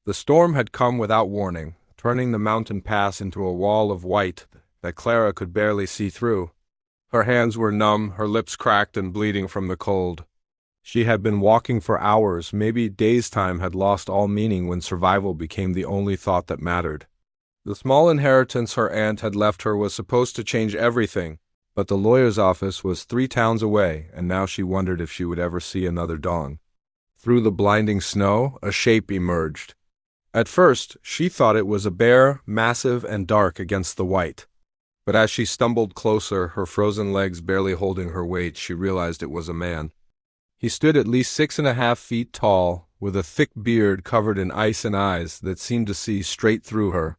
The storm had come without warning, turning the mountain pass into a wall of white that Clara could barely see through. Her hands were numb, her lips cracked and bleeding from the cold. She had been walking for hours, maybe days' time had lost all meaning when survival became the only thought that mattered. The small inheritance her aunt had left her was supposed to change everything, but the lawyer's office was 3 towns away, and now she wondered if she would ever see another dawn. Through the blinding snow, a shape emerged. At first, she thought it was a bear, massive and dark against the white. But as she stumbled closer, her frozen legs barely holding her weight, she realized it was a man. He stood at least 6.5 feet tall, with a thick beard covered in ice and eyes that seemed to see straight through her.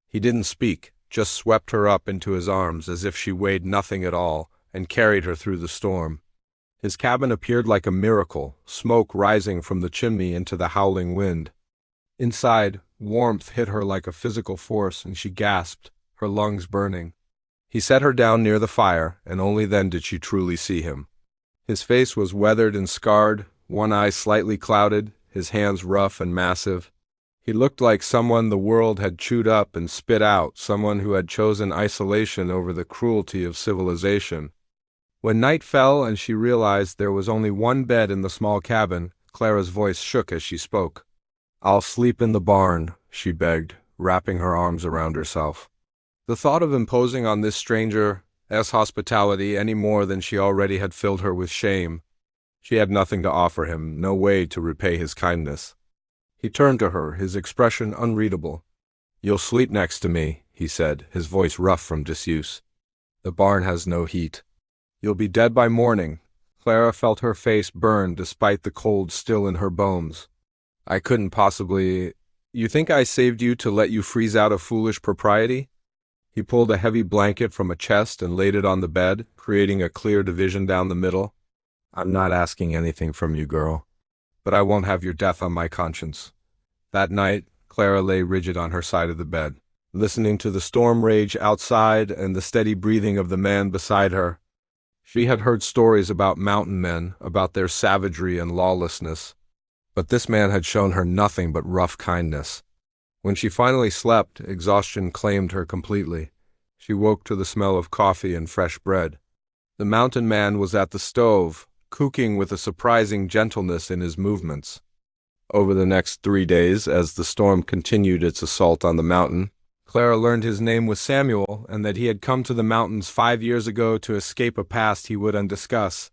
He didn't speak, just swept her up into his arms as if she weighed nothing at all, and carried her through the storm. His cabin appeared like a miracle, smoke rising from the chimney into the howling wind. Inside, warmth hit her like a physical force, and she gasped, her lungs burning. He set her down near the fire, and only then did she truly see him. His face was weathered and scarred, one eye slightly clouded, his hands rough and massive. He looked like someone the world had chewed up and spit out, someone who had chosen isolation over the cruelty of civilization. When night fell and she realized there was only one bed in the small cabin, Clara's voice shook as she spoke. "I'll sleep in the barn," she begged, wrapping her arms around herself. The thought of imposing on this stranger's hospitality any more than she already had filled her with shame. She had nothing to offer him, no way to repay his kindness. He turned to her, his expression unreadable. "You'll sleep next to me," he said, his voice rough from disuse. "The barn has no heat. You'll be dead by morning." Clara felt her face burn despite the cold still in her bones. "I couldn't possibly— You think I saved you to let you freeze out of foolish propriety?" He pulled a heavy blanket from a chest and laid it on the bed, creating a clear division down the middle. "I'm not asking anything from you, girl. But I won't have your death on my conscience." That night, Clara lay rigid on her side of the bed, listening to the storm rage outside and the steady breathing of the man beside her. She had heard stories about mountain men, about their savagery and lawlessness. But this man had shown her nothing but rough kindness. When she finally slept, exhaustion claimed her completely. She woke to the smell of coffee and fresh bread. The mountain man was at the stove, cooking with a surprising gentleness in his movements. Over the next 3 days, as the storm continued its assault on the mountain, Clara learned his name was Samuel and that he had come to the mountains 5 years ago to escape a past he wouldn't discuss.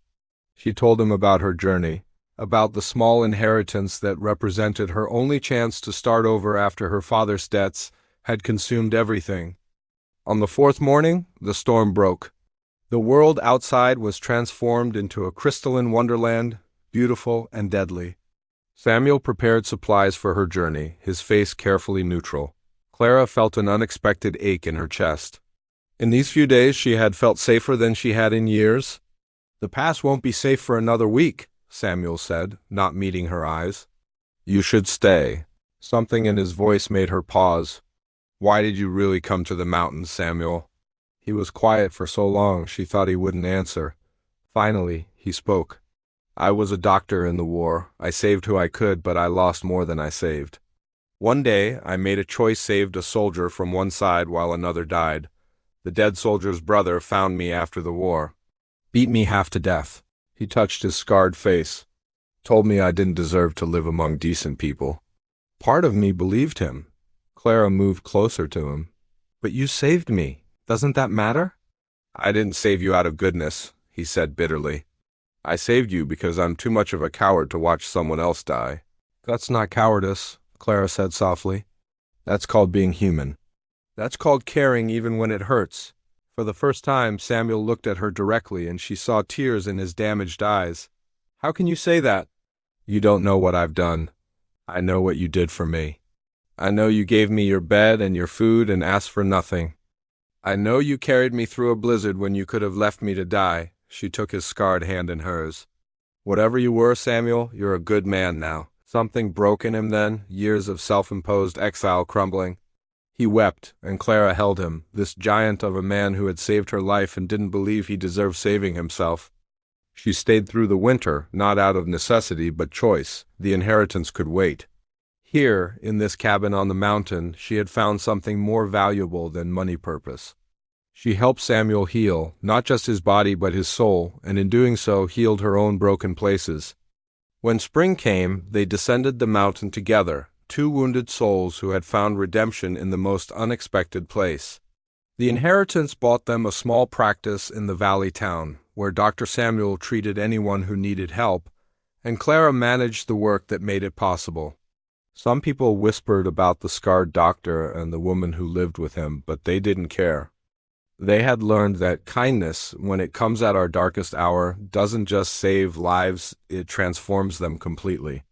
She told him about her journey, about the small inheritance that represented her only chance to start over after her father's debts had consumed everything. On the 4th morning, the storm broke. The world outside was transformed into a crystalline wonderland, beautiful and deadly. Samuel prepared supplies for her journey, his face carefully neutral. Clara felt an unexpected ache in her chest. In these few days she had felt safer than she had in years. "The pass won't be safe for another week," Samuel said, not meeting her eyes. "You should stay." Something in his voice made her pause. "Why did you really come to the mountains, Samuel?" He was quiet for so long she thought he wouldn't answer. Finally, he spoke. "I was a doctor in the war. I saved who I could, but I lost more than I saved. One day, I made a choice, saved a soldier from one side while another died. The dead soldier's brother found me after the war. Beat me half to death." He touched his scarred face. "Told me I didn't deserve to live among decent people. Part of me believed him." Clara moved closer to him. "But you saved me. Doesn't that matter?" "I didn't save you out of goodness," he said bitterly. "I saved you because I'm too much of a coward to watch someone else die." "That's not cowardice," Clara said softly. "That's called being human. That's called caring even when it hurts." For the first time, Samuel looked at her directly, and she saw tears in his damaged eyes. "How can you say that?" "You don't know what I've done. I know what you did for me. I know you gave me your bed and your food and asked for nothing. I know you carried me through a blizzard when you could have left me to die." She took his scarred hand in hers. "Whatever you were, Samuel, you're a good man now." Something broke in him then, years of self-imposed exile crumbling. He wept, and Clara held him, this giant of a man who had saved her life and didn't believe he deserved saving himself. She stayed through the winter, not out of necessity but choice. The inheritance could wait. Here, in this cabin on the mountain, she had found something more valuable than money purpose. She helped Samuel heal, not just his body but his soul, and in doing so healed her own broken places. When spring came, they descended the mountain together, two wounded souls who had found redemption in the most unexpected place. The inheritance bought them a small practice in the valley town, where Dr. Samuel treated anyone who needed help, and Clara managed the work that made it possible. Some people whispered about the scarred doctor and the woman who lived with him, but they didn't care. They had learned that kindness, when it comes at our darkest hour, doesn't just save lives, it transforms them completely.